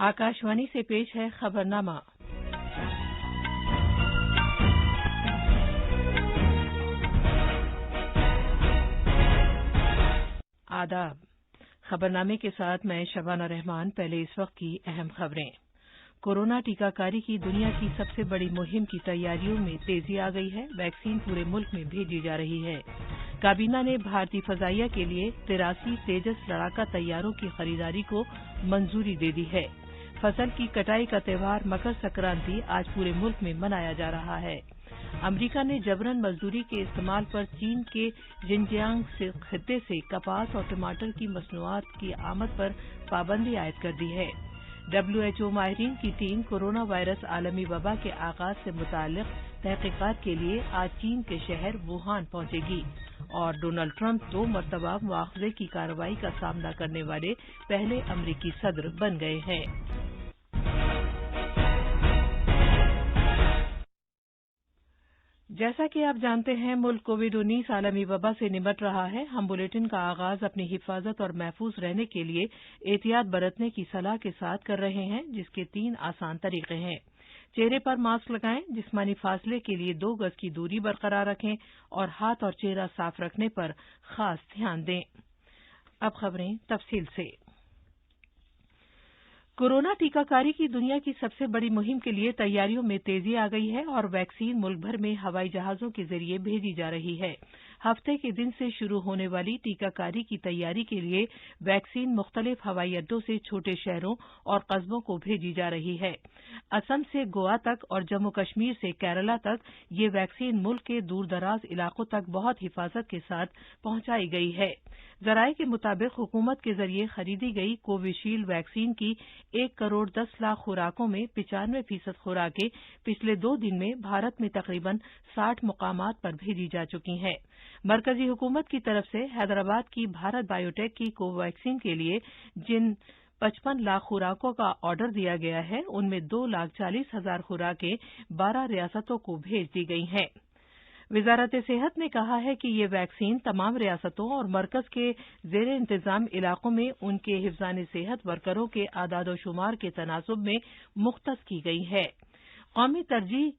आकाशवाणी से पेश है खबरनामा। आदाब। खबरनामे के साथ मैं शबाना रहमान। पहले इस वक्त की अहम खबरें। कोरोना टीकाकारी की दुनिया की सबसे बड़ी मुहिम की तैयारियों में तेजी आ गई है। वैक्सीन पूरे मुल्क में भेजी जा रही है। काबीना ने भारतीय फजाइया के लिए 83 तेजस लड़ाका तैयारों की खरीदारी को मंजूरी दे दी है। फसल की कटाई का त्यौहार मकर संक्रांति आज पूरे मुल्क में मनाया जा रहा है। अमेरिका ने जबरन मजदूरी के इस्तेमाल पर चीन के जिनजियांग खित्ते से कपास और टमाटर की मसनूआत की आमद पर पाबंदी आयद कर दी है। WHO माहिरीन की टीम कोरोना वायरस आलमी वबा के आगाज से मुताल्लिक तहकीकात के लिए आज चीन के शहर वुहान पहुंचेगी। और डोनाल्ड ट्रंप 2 मरतबा मुआवजे की कार्रवाई का सामना करने वाले पहले अमरीकी सदर बन गए हैं। जैसा कि आप जानते हैं, मुल्क कोविड-19 आलमी वबा से निपट रहा है। हम बुलेटिन का आगाज अपनी हिफाजत और महफूज रहने के लिए एहतियात बरतने की सलाह के साथ कर रहे हैं, जिसके 3 आसान तरीके हैं। चेहरे पर मास्क लगाएं, जिस्मानी फासले के लिए 2 गज की दूरी बरकरार रखें और हाथ और चेहरा साफ रखने पर खास ध्यान दें। अब खबरें तफसील से। कोरोना टीकाकारी की दुनिया की सबसे बड़ी मुहिम के लिए तैयारियों में तेजी आ गई है और वैक्सीन मुल्क भर में हवाई जहाजों के जरिए भेजी जा रही है। हफ्ते के दिन से शुरू होने वाली टीकाकारी की तैयारी के लिए वैक्सीन मुख्तलिफ हवाई अड्डों से छोटे शहरों और कस्बों को भेजी जा रही है। असम से गोवा तक और जम्मू कश्मीर से केरला तक ये वैक्सीन मुल्क के दूरदराज इलाकों तक बहुत हिफाजत के साथ पहुंचाई गई है। जराये के मुताबिक हुकूमत के जरिए खरीदी गई कोविशील्ड वैक्सीन की 1 करोड़ 10 लाख खुराकों में 95% खुराकें पिछले 2 दिन में भारत में तकरीबन 60 मुकामात पर भेजी जा चुकी हैं। मरकजी हुकूमत की तरफ से हैदराबाद की भारत बायोटेक की कोवैक्सीन के लिए जिन 55 लाख खुराकों का ऑर्डर दिया गया है, उनमें 2,40,000 खुराकें 12 रियासतों को भेज दी गई हैं। वजारत सेहत ने कहा है कि ये वैक्सीन तमाम रियासतों और मरकज के जेर इंतजाम इलाकों में उनके हिफ्जान सेहत वर्करों के आदादोशुमार के तनासुब में मुख्तस की गई है। कौमी तरजीह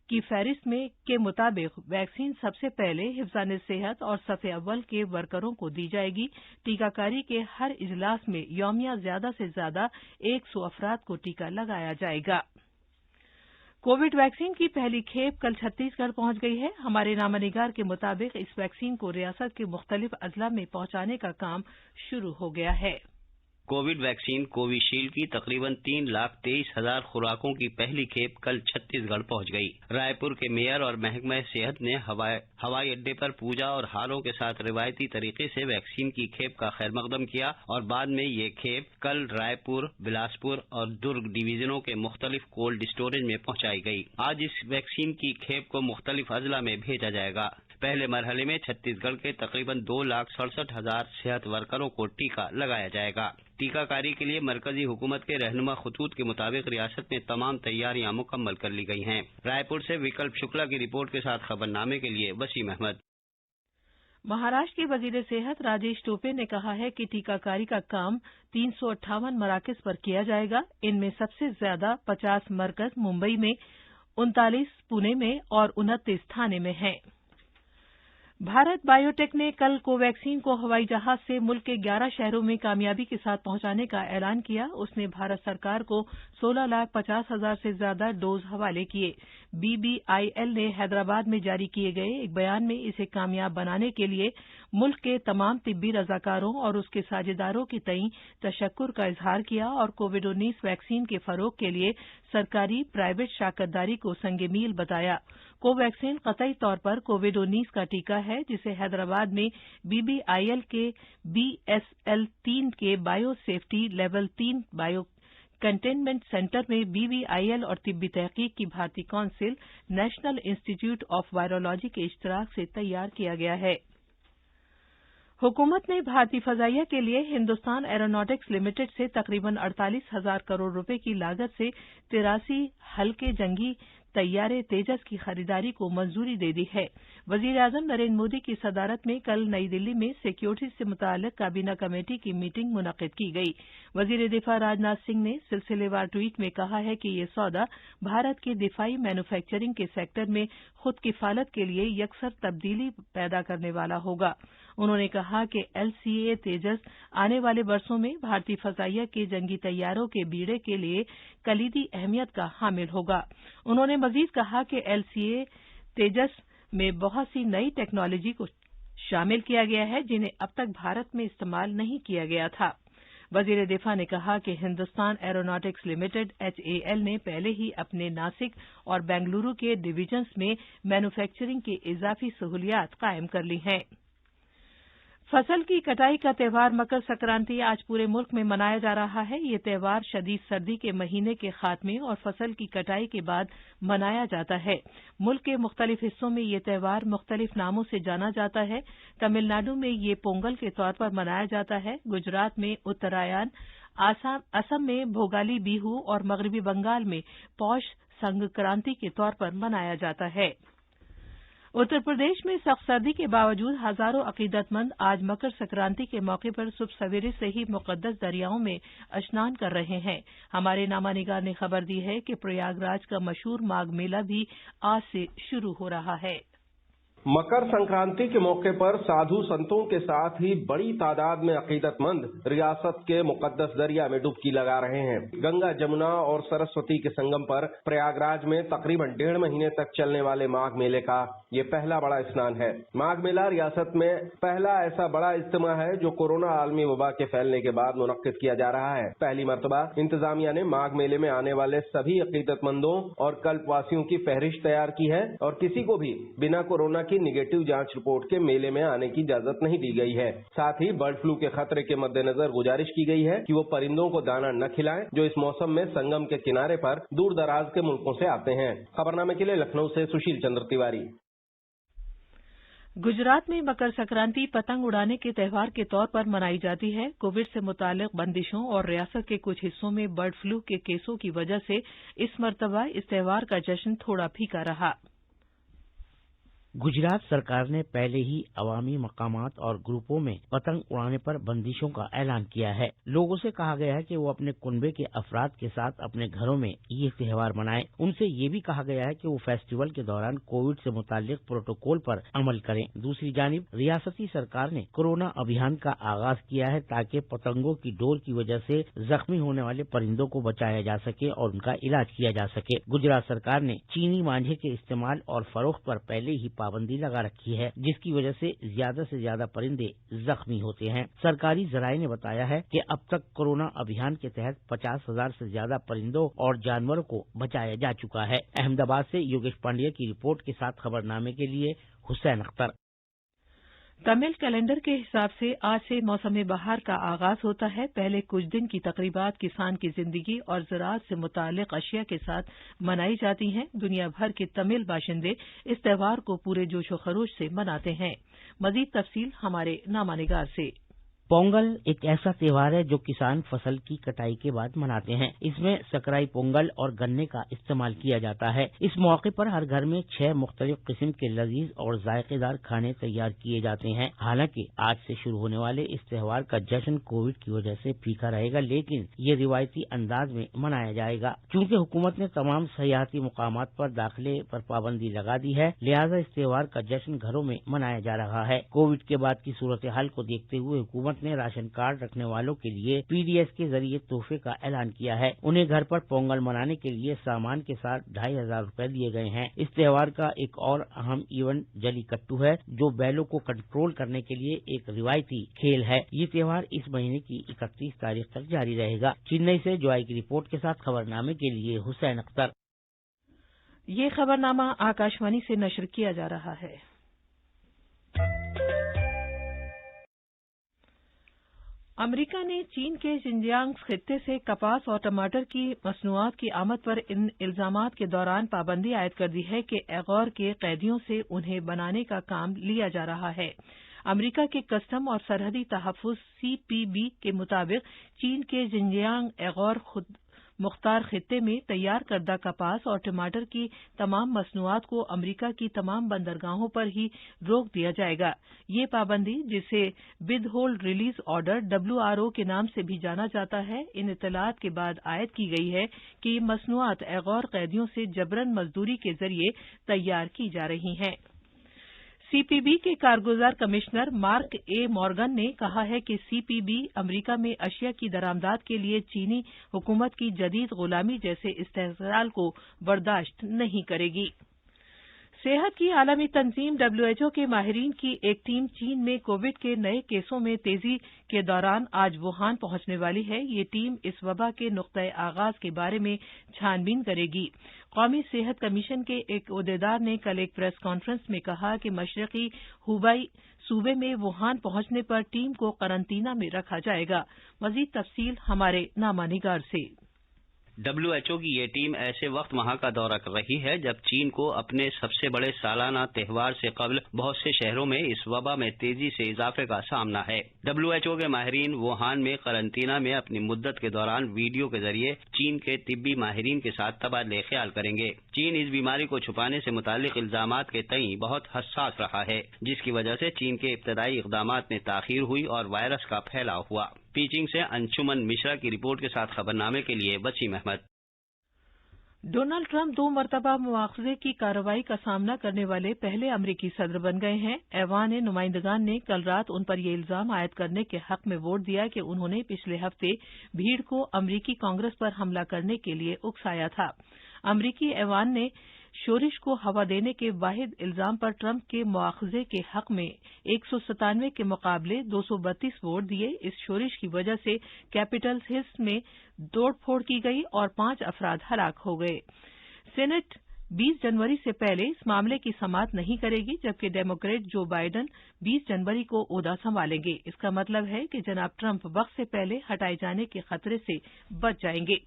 की फहरिस्त में के मुताबिक वैक्सीन सबसे पहले हिफ्जान सेहत और सफ़े अव्वल के वर्करों को दी जाएगी। टीकाकारी के हर इजलास में यौमिया ज्यादा से ज्यादा 100 अफराद को टीका लगाया जाएगा। कोविड वैक्सीन की पहली खेप कल छत्तीसगढ़ पहुंच गई है। हमारे नामानिगार के मुताबिक इस वैक्सीन को रियासत के मुख्तलिफ अजला में पहुंचाने का काम शुरू हो गया है। कोविड वैक्सीन कोविशील्ड की तकरीबन 3,23,000 खुराकों की पहली खेप कल छत्तीसगढ़ पहुंच गई। रायपुर के मेयर और महकमा सेहत ने हवाई अड्डे पर पूजा और हारों के साथ रिवायती तरीके से वैक्सीन की खेप का खैरमकदम किया और बाद में ये खेप कल रायपुर, बिलासपुर और दुर्ग डिवीजनों के मुख्तलिफ कोल्ड स्टोरेज में पहुंचाई गई। आज इस वैक्सीन की खेप को मुख्तलिफ अजला में भेजा जाएगा। पहले मरहले में छत्तीसगढ़ के तकरीबन 2,67,000 सेहत वर्करों को टीका लगाया जाएगा। टीकाकारी के लिए मरकजी हुकूमत के रहनुमा खतूत के मुताबिक रियासत में तमाम तैयारियां मुकम्मल कर ली गई हैं। रायपुर से विकल्प शुक्ला की रिपोर्ट के साथ खबरनामे के लिए वसीम अहमद। महाराष्ट्र के वजीर सेहत राजेश टोपे ने कहा है कि टीकाकारी का काम 358 मराकज पर किया जाएगा। इनमें सबसे ज्यादा 50 मरकज मुंबई में, 39 पुणे में और 29 थाने में हैं। भारत बायोटेक ने कल कोवैक्सीन को हवाई जहाज से मुल्क के 11 शहरों में कामयाबी के साथ पहुंचाने का ऐलान किया। उसने भारत सरकार को 16,50,000 से ज्यादा डोज हवाले किए। BBIL ने हैदराबाद में जारी किए गए एक बयान में इसे कामयाब बनाने के लिए मुल्क के तमाम तिब्बी रजाकारों और उसके साझेदारों के तईं तशक्कुर का इजहार किया और कोविड-19 वैक्सीन के फरोग के लिए सरकारी प्राइवेट शराकतदारी को संगे मील बताया। कोवैक्सीन कतई तौर पर कोविड-19 का टीका है, जिसे हैदराबाद में BBIL के BSL-3 के bio safety level 3 bio containment centre में BBIL और तिब्बी तहकीक की भारतीय council, national institute of virology के इश्तराक से तैयार किया गया है। हुकूमत ने भारतीय फजाइया के लिए हिंदुस्तान एरोनॉटिक्स लिमिटेड से तकरीबन 48,000 करोड़ रुपए की लागत से 83 हल्के जंगी तैयारे तेजस की खरीदारी को मंजूरी दे दी है। वजीर-ए-आजम नरेंद्र मोदी की सदारत में कल नई दिल्ली में सिक्योरिटी से मुताल्लिक काबीना कमेटी की मीटिंग मुनक्किद की गई। वजीर दिफा राजनाथ सिंह ने सिलसिलेवार ट्वीट में कहा है कि ये सौदा भारत के दिफाई मैन्युफैक्चरिंग के सेक्टर में खुद किफालत के लिए यकसर तब्दीली पैदा करने वाला होगा। उन्होंने कहा कि LCA तेजस आने वाले वर्षों में भारतीय फजाइया के जंगी तैयारों के बीड़े के लिए कलीदी अहमियत का हामिल होगा। उन्होंने मजीद कहा कि LCA तेजस में बहुत सी नई टेक्नोलॉजी को शामिल किया गया है जिन्हें अब तक भारत में इस्तेमाल नहीं किया गया था। वजीर दिफा ने कहा कि हिंदुस्तान एरोनॉटिक्स लिमिटेड HAL ने पहले ही अपने नासिक और बेंगलुरु के डिवीजन्स में मैन्युफैक्चरिंग की इजाफी सहूलियात कायम कर ली हैं। फसल की कटाई का त्यौहार मकर संक्रांति आज पूरे मुल्क में मनाया जा रहा है। ये त्यौहार शदीद सर्दी के महीने के खात्मे और फसल की कटाई के बाद मनाया जाता है। मुल्क के मुख्तलिफ हिस्सों में ये त्यौहार मुख्तलिफ नामों से जाना जाता है। तमिलनाडु में ये पोंगल के तौर पर मनाया जाता है, गुजरात में उत्तरायण, असम में भोगाली बिहू और मगरबी बंगाल में पौष संक्रांति के तौर पर मनाया जाता है। उत्तर प्रदेश में सख्त सर्दी के बावजूद हजारों अकीदतमंद आज मकर संक्रांति के मौके पर सुबह सवेरे से ही मुकद्दस दरियाओं में स्नान कर रहे हैं। हमारे नामानिगार ने खबर दी है कि प्रयागराज का मशहूर माघ मेला भी आज से शुरू हो रहा है। मकर संक्रांति के मौके पर साधु संतों के साथ ही बड़ी तादाद में अकीदतमंद रियासत के मुकद्दस दरिया में डुबकी लगा रहे हैं। गंगा, जमुना और सरस्वती के संगम पर प्रयागराज में तकरीबन 1.5 महीने तक चलने वाले माघ मेले का ये पहला बड़ा स्नान है। माघ मेला रियासत में पहला ऐसा बड़ा इज्तिमा है जो कोरोना आलमी वबा के फैलने के बाद मुनक्किद किया जा रहा है। पहली मर्तबा इंतजामिया ने माघ मेले में आने वाले सभी अकीदतमंदों और कल्पवासियों की फहरिस्त तैयार की है और किसी को भी बिना कोरोना की निगेटिव जांच रिपोर्ट के मेले में आने की इजाजत नहीं दी गई है। साथ ही बर्ड फ्लू के खतरे के मद्देनजर गुजारिश की गई है कि वो परिंदों को दाना न खिलाएं जो इस मौसम में संगम के किनारे पर दूर दराज के मुल्कों से आते हैं। खबरनामे के लिए लखनऊ से सुशील चंद्र तिवारी। गुजरात में मकर संक्रांति पतंग उड़ाने के त्यौहार के तौर पर मनाई जाती है। कोविड से मुताल्लिक बंदिशों और रियासत के कुछ हिस्सों में बर्ड फ्लू के केसों की वजह से इस मरतबा इस त्यौहार का जश्न थोड़ा फीका रहा। गुजरात सरकार ने पहले ही अवामी मकामात और ग्रुपों में पतंग उड़ाने पर बंदिशों का ऐलान किया है। लोगों से कहा गया है कि वो अपने कुनबे के अफराद के साथ अपने घरों में ये त्योहार मनाएं। उनसे ये भी कहा गया है कि वो फेस्टिवल के दौरान कोविड से मुताल्लिक प्रोटोकॉल पर अमल करें। दूसरी जानिब रियासती सरकार ने कोरोना अभियान का आगाज किया है ताकि पतंगों की डोर की वजह से जख्मी होने वाले परिंदों को बचाया जा सके और उनका इलाज किया जा सके। गुजरात सरकार ने चीनी मांझे के इस्तेमाल और फरोख्त पर पहले ही पाबंदी लगा रखी है, जिसकी वजह से ज्यादा परिंदे जख्मी होते हैं। सरकारी जराये ने बताया है कि अब तक कोरोना अभियान के तहत 50,000 से ज्यादा परिंदों और जानवरों को बचाया जा चुका है। अहमदाबाद से योगेश पांडेय की रिपोर्ट के साथ खबरनामे के लिए हुसैन अख्तर। तमिल कैलेंडर के हिसाब से आज से मौसम बहार का आगाज होता है। पहले कुछ दिन की तकरीबात किसान की जिंदगी और ज़राअत से मुताल्लिक अशिया के साथ मनाई जाती हैं। दुनिया भर के तमिल बाशिंदे इस त्यौहार को पूरे जोशो खरोश से मनाते हैं। मजीद तफसील हमारे नामानिगार से। पोंगल एक ऐसा त्योहार है जो किसान फसल की कटाई के बाद मनाते हैं। इसमें सकराई पोंगल और गन्ने का इस्तेमाल किया जाता है। इस मौके पर हर घर में 6 मुख्तलिफ किस्म के लजीज और जायकेदार खाने तैयार किए जाते हैं। हालांकि आज से शुरू होने वाले इस त्योहार का जश्न कोविड की वजह से फीका रहेगा, लेकिन ये रिवायती अंदाज में मनाया जाएगा। चूंकि हुकूमत ने तमाम सयाहती मुकामात पर दाखिले पर पाबंदी लगा दी है, लिहाजा इस त्योहार का जश्न घरों में मनाया जा रहा है। कोविड के बाद की सूरत हाल को देखते हुए हुकूमत ने राशन कार्ड रखने वालों के लिए PDS के जरिए तोहफे का ऐलान किया है। उन्हें घर पर पोंगल मनाने के लिए सामान के साथ 2,500 रुपए दिए गए हैं। इस त्योहार का एक और अहम इवेंट जलीकट्टू है, जो बैलों को कंट्रोल करने के लिए एक रिवायती खेल है। ये त्योहार इस महीने की 31 तारीख तक जारी रहेगा। चेन्नई से जॉय की रिपोर्ट के साथ खबरनामे के लिए हुसैन अख्तर। ये खबरनामा आकाशवाणी से नशर किया जा रहा है। अमेरिका ने चीन के जिनजियांग खित्ते से कपास और टमाटर की मसनूआत की आमद पर इन इल्जामात के दौरान पाबंदी आयद कर दी है कि एगौर के कैदियों से उन्हें बनाने का काम लिया जा रहा है। अमेरिका के कस्टम और सरहदी तहफ़्फ़ुज़ CPB के मुताबिक चीन के जिनजियांग एगौर मुख्तार खित्ते में तैयार करदा कपास और टमाटर की तमाम मसनूआत को अमरीका की तमाम बंदरगाहों पर ही रोक दिया जाएगा। ये पाबंदी, जिसे with hold release order WRO के नाम से भी जाना जाता है, इन इतलात के बाद आयद की गई है कि ये मसनूआत गैर कैदियों से जबरन मजदूरी के जरिए तैयार की जा रही हैं। CPB के कारगुजार कमिश्नर मार्क ए मॉर्गन ने कहा है कि CPB अमरीका में अशिया की दरामदाद के लिए चीनी हुकूमत की जदीद गुलामी जैसे इस्तेहसाल को बर्दाश्त नहीं करेगी। सेहत की आलमी तंजीम WHO के माहिरीन की एक टीम चीन में कोविड के नए केसों में तेजी के दौरान आज वुहान पहुंचने वाली है। ये टीम इस वबा के नुक्ते आगाज के बारे में छानबीन करेगी। कौमी सेहत कमीशन के एक ओहदेदार ने कल एक प्रेस कॉन्फ्रेंस में कहा कि मशरकी हुबई सूबे में वुहान पहुंचने पर टीम को करंतना में रखा जाएगा। मजीद तफसील हमारे नामानिगार से। WHO की ये टीम ऐसे वक्त वहां का दौरा कर रही है जब चीन को अपने सबसे बड़े सालाना त्योहार से कबल बहुत से शहरों में इस वबा में तेजी से इजाफे का सामना है। WHO के माहिरीन वुहान में करंतना में अपनी मुद्दत के दौरान वीडियो के जरिए चीन के तिब्बी माहिरीन के साथ तबादले ख्याल करेंगे। चीन इस बीमारी को छुपाने से मुतालिक इल्जामात के तई बहुत हसास रहा है, जिसकी वजह से चीन के इब्तदाई इक़दामात में ताखीर हुई और वायरस का फैलाव हुआ। बीजिंग से अंशुमन मिश्रा की रिपोर्ट के साथ खबरनामे के लिए वसीम अहमद। डोनाल्ड ट्रंप 2 मरतबा मुआखजे की कार्रवाई का सामना करने वाले पहले अमरीकी सदर बन गए हैं। ऐवान नुमाइंदगान ने कल रात उन पर यह इल्जाम आयद करने के हक में वोट दिया कि उन्होंने पिछले हफ्ते भीड़ को अमरीकी कांग्रेस पर हमला करने के लिए उकसाया था। अमरीकी ऐवान ने शोरिश को हवा देने के वाहिद इल्जाम पर ट्रंप के मुआखजे के हक में 197 के मुकाबले 232 वोट दिए। इस शोरिश की वजह से कैपिटल हिल में तोड़फोड़ की गई और 5 अफराद हलाक हो गए। सेनेट 20 जनवरी से पहले इस मामले की समाअत नहीं करेगी, जबकि डेमोक्रेट जो बाइडन 20 जनवरी को ओहदा संभालेंगे। इसका मतलब है कि जनाब ट्रंप वक्त से पहले हटाए जाने के खतरे से बच जाएंगे।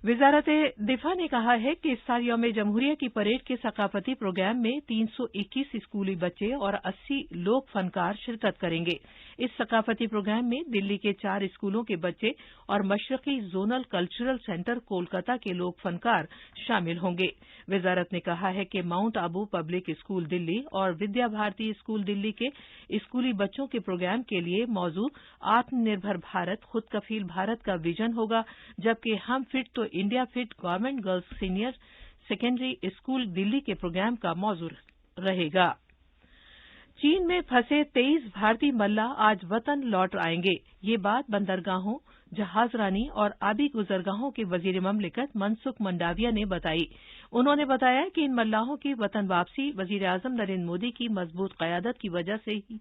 वजारत दिफा ने कहा है कि इस साल यौम जमहूरिया की परेड के सकाफती प्रोग्राम में 321 स्कूली बच्चे और 80 लोक फनकार शिरकत करेंगे। इस सकाफती प्रोग्राम में दिल्ली के 4 स्कूलों के बच्चे और मशरकी जोनल कल्चरल सेंटर कोलकाता के लोक फनकार शामिल होंगे। वजारत ने कहा है कि mount Abu public school Delhi और विद्या भारती स्कूल दिल्ली के स्कूली बच्चों के प्रोग्राम के लिए मौजू आत्मनिर्भर भारत, खुद कफील भारत का विजन होगा, जबकि हम फिट तो India fit government girls senior secondary school Delhi के प्रोग्राम का मौजू रहेगा। चीन में फंसे 23 भारतीय मल्लाह आज वतन लौट आएंगे। ये बात बंदरगाहों, जहाजरानी और आबी गुजरगाहों के वजीर ममलिकत मनसुख मंडाविया ने बताई। उन्होंने बताया कि इन मल्लाहों की वतन वापसी वजीर आजम नरेंद्र मोदी की मजबूत क़यादत की वजह से ही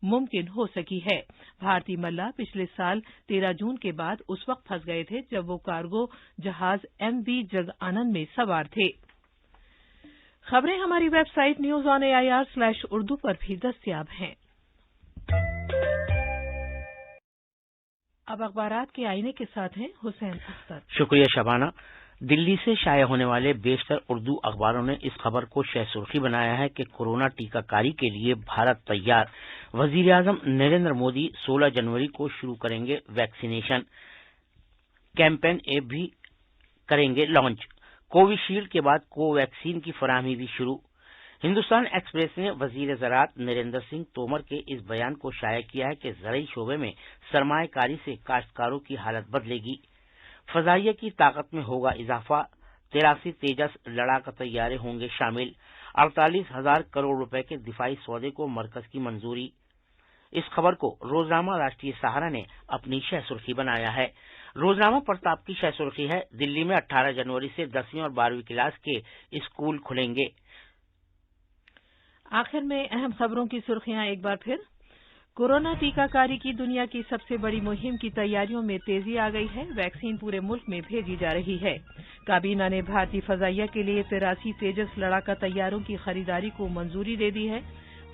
मुमकिन हो सकी है। भारतीय मल्लाह पिछले साल 13 जून के बाद उस वक्त फंस गए थे जब वो कार्गो जहाज MV जगआनंद में सवार थे। खबरें हमारी वेबसाइट news.on.air/urdu पर भी दस्तयाब हैं। अब अखबारात के आईने के साथ हैं हुसैन अख्तर। शुक्रिया शबाना। दिल्ली से शाया होने वाले बेशतर उर्दू अखबारों ने इस खबर को शह सुर्खी बनाया है कि कोरोना टीकाकारी के लिए भारत तैयार। वजीर आजम नरेंद्र मोदी 16 जनवरी को शुरू करेंगे वैक्सीनेशन कैंपेन ऐप भी करेंगे लॉन्च। कोविशील्ड के बाद कोवैक्सीन की फराहमी भी शुरू। हिंदुस्तान एक्सप्रेस ने वजीर ज़राअत नरेंद्र सिंह तोमर के इस बयान को शाया किया है कि ज़रई शोबे में सरमायाकारी से काश्तकारों की हालत बदलेगी। फजाइया की ताकत में होगा इजाफा। 83 तेजस लड़ाका तैयारे होंगे शामिल। 48,000 करोड़ रुपए के दिफाई सौदे को मरकज की मंजूरी। इस खबर को रोजनामा राष्ट्रीय सहारा ने अपनी शह सुर्खी बनाया है। रोजनामा प्रताप की शह सुर्खी है, दिल्ली में 18 जनवरी से 10वीं और 12वीं क्लास के स्कूल खुलेंगे। आखिर में अहम खबरों की सुर्खियां एक बार फिर। कोरोना टीकाकारी की दुनिया की सबसे बड़ी मुहिम की तैयारियों में तेजी आ गई है। वैक्सीन पूरे मुल्क में भेजी जा रही है। काबीना ने भारतीय फजाइया के लिए 83 तेजस लड़ाका तैयारों की खरीदारी को मंजूरी दे दी है।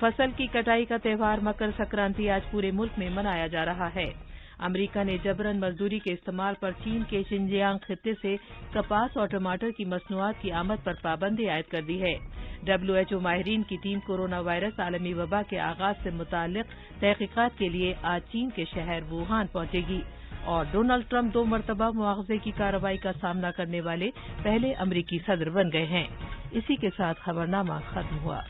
फसल की कटाई का त्यौहार मकर संक्रांति आज पूरे मुल्क में मनाया जा रहा है। अमेरिका ने जबरन मजदूरी के इस्तेमाल पर चीन के शिनजियांग खित्ते से कपास और टमाटर की मसनूआत की आमद पर पाबंदी आयद कर दी है। WHO माहिरीन की टीम कोरोना वायरस आलमी वबा के आगाज से मुताल्लिक तहकीकात के लिए आज चीन के शहर वुहान पहुंचेगी। और डोनाल्ड ट्रंप 2 मरतबा मुआवजे की कार्रवाई का सामना करने वाले पहले अमरीकी सदर बन गए हैं। इसी के साथ खबरनामा खत्म हुआ।